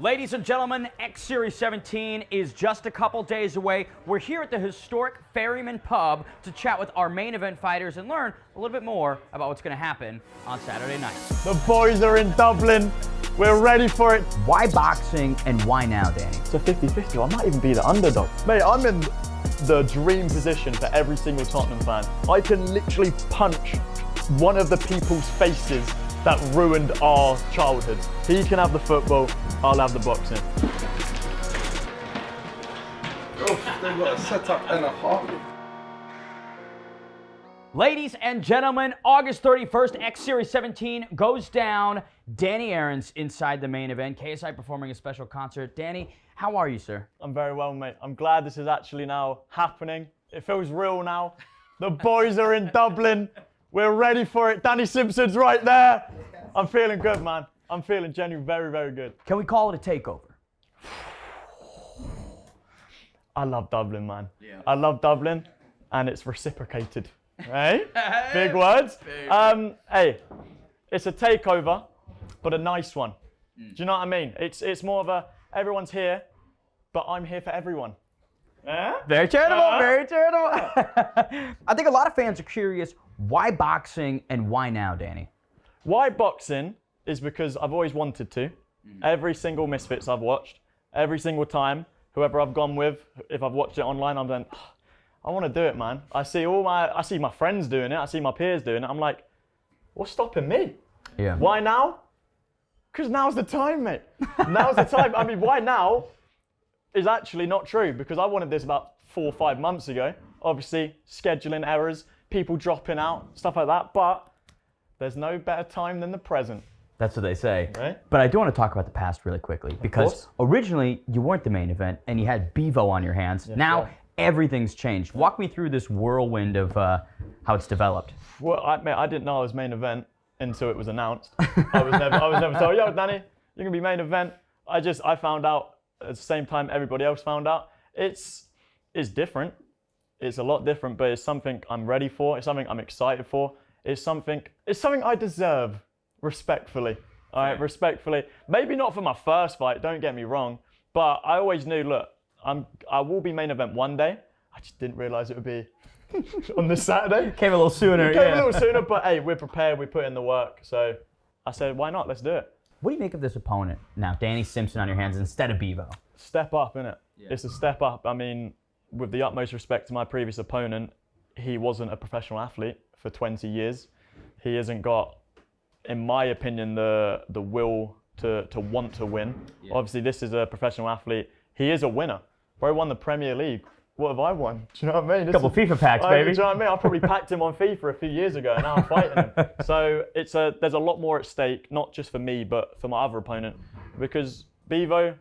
Ladies and gentlemen, X Series 17 is just a couple days away. We're here at the historic Ferryman Pub to chat with our main event fighters and learn a little bit more about what's going to happen on Saturday night. The boys are in Dublin. We're ready for it. Why boxing and why now, Danny? It's a 50-50. I might even be the underdog. Mate, I'm in the dream position for every single Tottenham fan. I can literally punch one of the people's faces that ruined our childhood. He can have the football, I'll have the boxing. Oh, they've got a setup and a half. Ladies and gentlemen, August 31st, X Series 17 goes down. Danny Aaron's inside the main event. KSI performing a special concert. Danny, how are you, sir? I'm very well, mate. I'm glad this is actually now happening. It feels real now. The boys are in Dublin. We're ready for it. Danny Simpson's right there. I'm feeling good, man. I'm feeling genuinely very, very good. Can we call it a takeover? I love Dublin, man. Yeah. I love Dublin, and it's reciprocated. Right? Big words. Hey, it's a takeover, but a nice one. Do you know what I mean? It's more of a everyone's here, but I'm here for everyone. Very charitable, very charitable. I think a lot of fans are curious, why boxing and why now, Danny? Why boxing is because I've always wanted to. Every single Misfits I've watched, every single time, whoever I've gone with, if I've watched it online, I'm then, I want to do it, man. I see my friends doing it, I see my peers doing it. I'm like, what's stopping me? Yeah. Why now? Because now's the time, mate. Now's the time. I mean, why now is actually not true, because I wanted this about 4 or 5 months ago. Obviously, scheduling errors, people dropping out, stuff like that. But there's no better time than the present. That's what they say. Right. But I do want to talk about the past really quickly, because originally you weren't the main event and you had Bevo on your hands. Yes, now sir. everything's changed. Walk me through this whirlwind of how it's developed. Well, I didn't know I was main event until it was announced. I was never told, yo, Danny, you're gonna be main event. I found out at the same time everybody else found out. It's different. It's a lot different, but it's something I'm ready for. It's something I'm excited for. It's something I deserve, respectfully. All right, respectfully. Maybe not for my first fight, don't get me wrong, but I always knew, look, I will be main event one day. I just didn't realize it would be on this Saturday. Came a little sooner. Came a little sooner, but hey, we're prepared, we put in the work. So I said, why not? Let's do it. What do you make of this opponent now, Danny Simpson on your hands instead of Bevo? Step up, innit? Yeah. It's a step up. I mean, with the utmost respect to my previous opponent, he wasn't a professional athlete for 20 years. He hasn't got, in my opinion, the will to want to win. Yeah. Obviously, this is a professional athlete. He is a winner. Bro won the Premier League. What have I won? Do you know what I mean? Couple FIFA packs, baby. Do you know what I mean? I probably packed him on FIFA a few years ago, and now I'm fighting him. So there's a lot more at stake, not just for me, but for my other opponent. Because Bevo,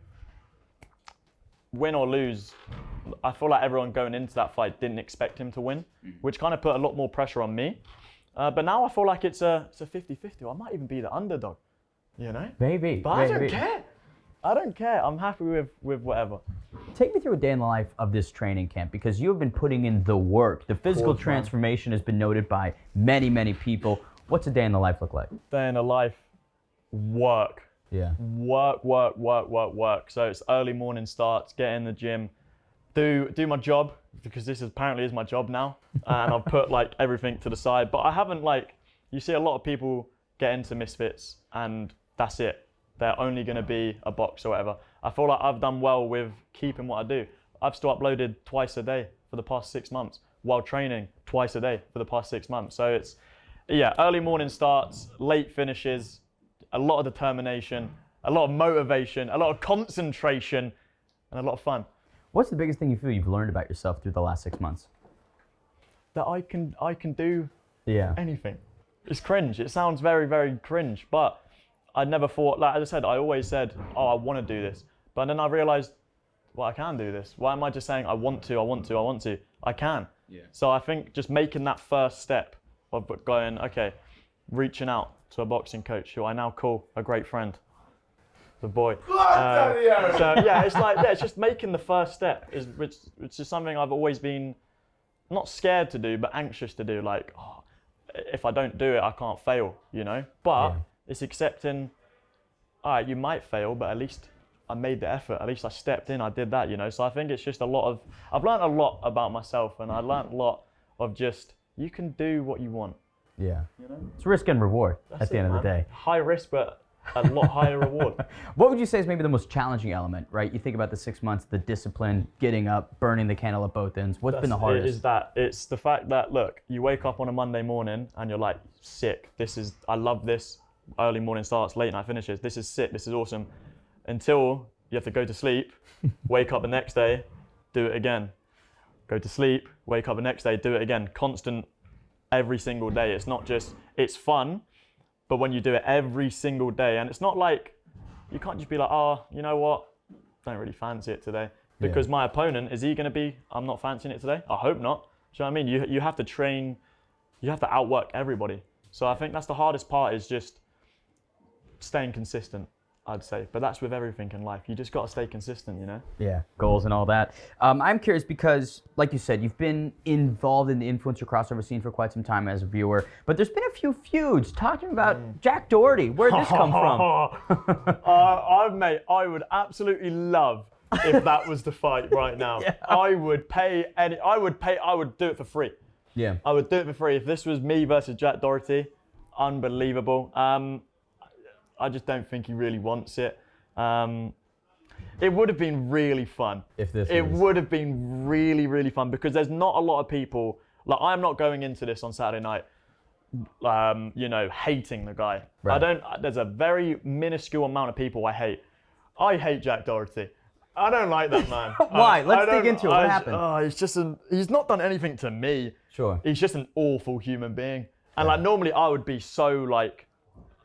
win or lose, I feel like everyone going into that fight didn't expect him to win, which kind of put a lot more pressure on me. But now I feel like it's a 50-50. I might even be the underdog, you know? Maybe. But I don't care. I don't care. I'm happy with whatever. Take me through a day in the life of this training camp, because you have been putting in the work. The physical transformation has been noted by many, many people. What's a day in the life look like? Day in a life, work. Yeah. Work. So it's early morning starts, get in the gym, do my job, because this apparently is my job now. And I've put like everything to the side. But I haven't you see a lot of people get into Misfits and that's it. They're only going to be a box or whatever. I feel like I've done well with keeping what I do. I've still uploaded twice a day for the past 6 months, while training twice a day for the past 6 months. So it's, early morning starts, late finishes, a lot of determination, a lot of motivation, a lot of concentration, and a lot of fun. What's the biggest thing you feel you've learned about yourself through the last 6 months? That I can do Yeah. anything. It's cringe. It sounds very, very cringe, but I never thought, like as I said, I always said, oh, I want to do this. But then I realized, well, I can do this. Why am I just saying I want to? I can. Yeah. So I think just making that first step of going, okay, reaching out to a boxing coach who I now call a great friend, the boy. So yeah, it's just making the first step, which is something I've always been not scared to do, but anxious to do. Like, oh, if I don't do it, I can't fail, you know? But it's accepting, all right, you might fail, but at least I made the effort. At least I stepped in, I did that, you know. So I think it's just I've learned a lot about myself, and I learned a lot of just, you can do what you want. Yeah. You know? It's risk and reward That's at the it, end of the man. day. High risk, but a lot higher reward. What would you say is maybe the most challenging element, right? You think about the 6 months, the discipline, getting up, burning the candle at both ends. What's been the hardest? It's the fact that, look, you wake up on a Monday morning and you're like, sick. I love this. Early morning starts, late night finishes. This is sick. This is awesome. Until you have to go to sleep, wake up the next day, do it again. Go to sleep, wake up the next day, do it again. Constant, every single day. It's not just, it's fun, but when you do it every single day, and it's not like, you can't just be like, oh, you know what, don't really fancy it today. Because my opponent, is he going to be, I'm not fancying it today? I hope not. Do you know what I mean? You have to train, you have to outwork everybody. So I think that's the hardest part, is just staying consistent, I'd say. But that's with everything in life. You just got to stay consistent, you know? Yeah, goals and all that. I'm curious because, like you said, you've been involved in the influencer crossover scene for quite some time as a viewer, but there's been a few feuds. Talking about Jack Doherty, where'd this come from? Mate, I would absolutely love if that was the fight right now. Yeah. I would do it for free. Yeah. I would do it for free. If this was me versus Jack Doherty, unbelievable. I just don't think he really wants it. It would have been really fun. It would have been really, really fun, because there's not a lot of people, like, I'm not going into this on Saturday night, you know, hating the guy. Right. There's a very minuscule amount of people I hate. I hate Jack Doherty. I don't like that man. Why? Let's dig into it. What happened? He's not done anything to me. Sure. He's just an awful human being. And like, normally I would be so like,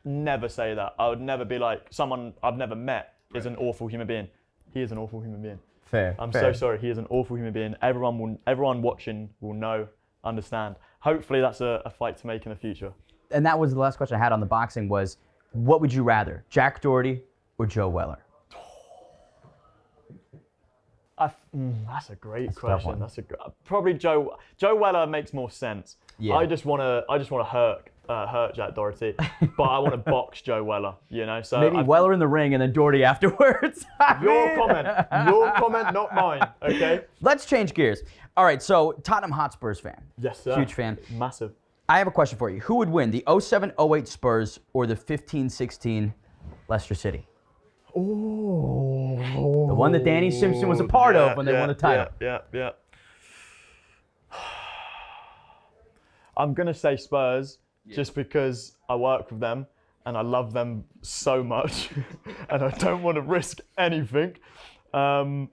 never say that. I would never be like, someone I've never met is an awful human being. He is an awful human being. Fair. I'm so sorry. He is an awful human being. Everyone watching will know, understand. Hopefully that's a fight to make in the future. And that was the last question I had on the boxing was, what would you rather, Jack Doherty or Joe Weller? That's a great question. Probably Joe Weller makes more sense. Yeah. I just want to hurt Jack Doherty, but I want to box Joe Weller. You know, so maybe Weller in the ring and then Doherty afterwards. Your comment, not mine. Okay. Let's change gears. All right. So Tottenham Hotspurs fan. Yes, sir. Huge fan. Massive. I have a question for you. Who would win, the 07-08 Spurs or the 15-16 Leicester City? Oh. The one that Danny Simpson was a part of when they won the title. Yeah. I'm going to say Spurs just because I work with them and I love them so much and I don't want to risk anything. Also,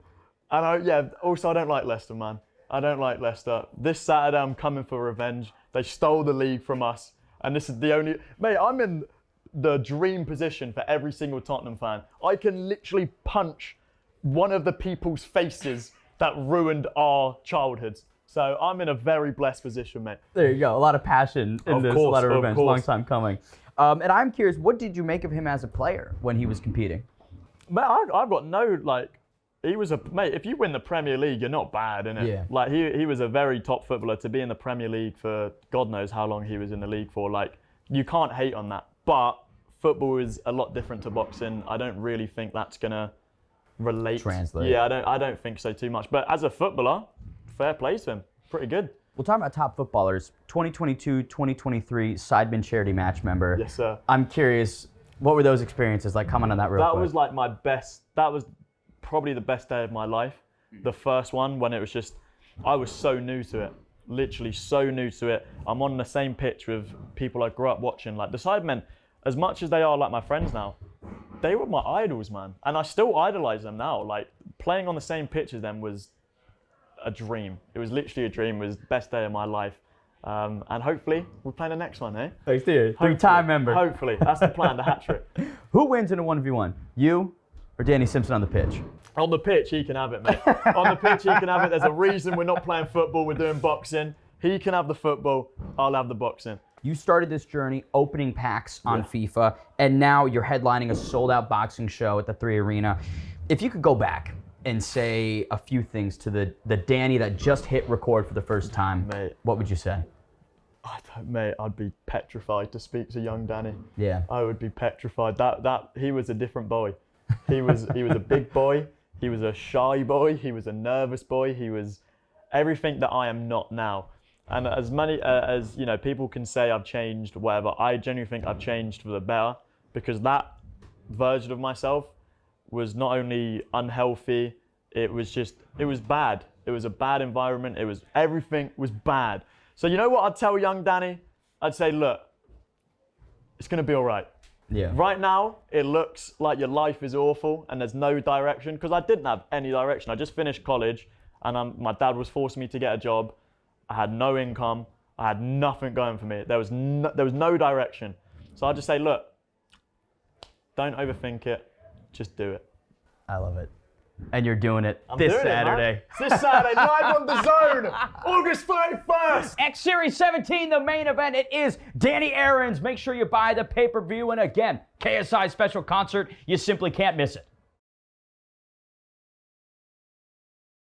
I don't like Leicester, man. I don't like Leicester. This Saturday, I'm coming for revenge. They stole the league from us. And this is the only... Mate, I'm in the dream position for every single Tottenham fan. I can literally punch one of the people's faces that ruined our childhoods. So I'm in a very blessed position, mate. There you go. A lot of passion in this, a lot of revenge. Course. Long time coming. And I'm curious, what did you make of him as a player when he was competing? Mate, I've got no, like... He was mate, if you win the Premier League, you're not bad, innit? Yeah. Like, he was a very top footballer to be in the Premier League for God knows how long he was in the league for. Like, you can't hate on that. But football is a lot different to boxing. I don't really think that's going to relate. Translate. Yeah, I don't think so too much. But as a footballer, fair play to him. Pretty good. We'll talk about top footballers. 2022, 2023 Sidemen charity match member. Yes, sir. I'm curious, what were those experiences like? Comment on that real quick. That was like my best, that was probably the best day of my life. The first one, when it was just, I was so new to it. Literally so new to it. I'm on the same pitch with people I grew up watching. Like the Sidemen, as much as they are like my friends now, they were my idols, man. And I still idolize them now. Like playing on the same pitch as them was a dream. It was literally a dream. It was the best day of my life. And hopefully we'll play the next one, eh? Thanks, dear. Three-time member. Hopefully. That's the plan, the hat trick. Who wins in a 1v1? You or Danny Simpson on the pitch? On the pitch, he can have it, mate. On the pitch, he can have it. There's a reason we're not playing football, we're doing boxing. He can have the football, I'll have the boxing. You started this journey opening packs on FIFA, and now you're headlining a sold-out boxing show at the 3 Arena. If you could go back and say a few things to the Danny that just hit record for the first time, mate, what would you say? Mate, I'd be petrified to speak to young Danny. Yeah. I would be petrified. That he was a different boy. He was a big boy. He was a shy boy. He was a nervous boy. He was everything that I am not now. And as many as you know, people can say I've changed, whatever. I genuinely think I've changed for the better, because that version of myself was not only unhealthy, it was bad. It was a bad environment. Everything was bad. So you know what I'd tell young Danny? I'd say, look, it's gonna be all right. Yeah. Right now, it looks like your life is awful and there's no direction, because I didn't have any direction. I just finished college, and my dad was forcing me to get a job. I had no income. I had nothing going for me. There was no direction. So I'd just say, look, don't overthink it. Just do it. I love it. And you're doing it I'm this doing Saturday. It, man. This Saturday, live on DAZN, August 31st. X Series 17, the main event. It is Danny Aaron's. Make sure you buy the pay-per-view. And again, KSI special concert. You simply can't miss it.